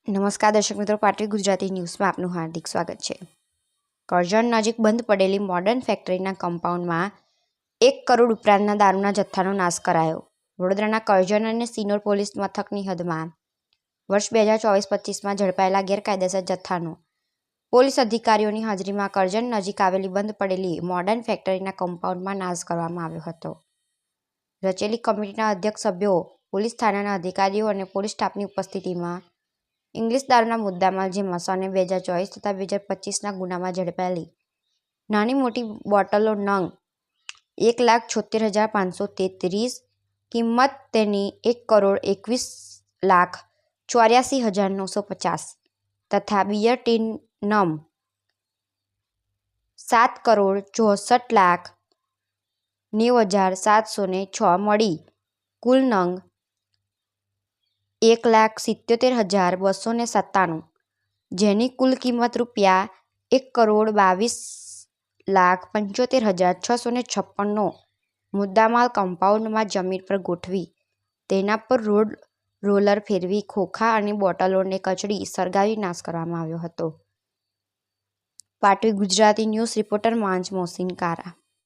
નમસ્કાર દર્શક મિત્રો, પાટવી ગુજરાતી ન્યૂઝમાં આપનું હાર્દિક સ્વાગત છે। કરજણ નજીક બંધ પડેલી મોડર્ન ફેક્ટરીના કમ્પાઉન્ડમાં 1 કરોડ ઉપરાંતના દારૂના જથ્થાનો નાશ કરાયો। વડોદરાના કરજણ અને સિનોર પોલીસ મથકની હદમાં વર્ષ 2024-25માં ઝડપાયેલા ગેરકાયદેસર જથ્થાનો પોલીસ અધિકારીઓની હાજરીમાં કરજણ નજીક આવેલી બંધ પડેલી મોડર્ન ફેક્ટરીના કમ્પાઉન્ડમાં નાશ કરવામાં આવ્યો હતો। રચેલી કમિટીના અધ્યક્ષ સભ્યો, પોલીસ થાણાના અધિકારીઓ અને પોલીસ સ્ટાફની ઉપસ્થિતિમાં ઇંગ્લિશ દારૂના મુદ્દામાલ જેમાં સને 2024 તથા 2025ના ગુનામાં ઝડપાયેલી નાની મોટી બોટલો નંગ 1,76,533, કિંમત તેની 1,21,84,950 તથા બિયર ટીન નંગ 7,64,90,706 મળી કુલ નંગ 1,77,297, જેની કુલ કિંમત રૂપિયા 1,22,75,656નો મુદ્દામાલ કમ્પાઉન્ડમાં જમીન પર ગોઠવી તેના પર રોલર ફેરવી ખોખા અને બોટલોને કચડી સળગાવી નાશ કરવામાં આવ્યો હતો। પાટવી ગુજરાતી ન્યૂઝ રિપોર્ટર માંજ મોહસિન કારા।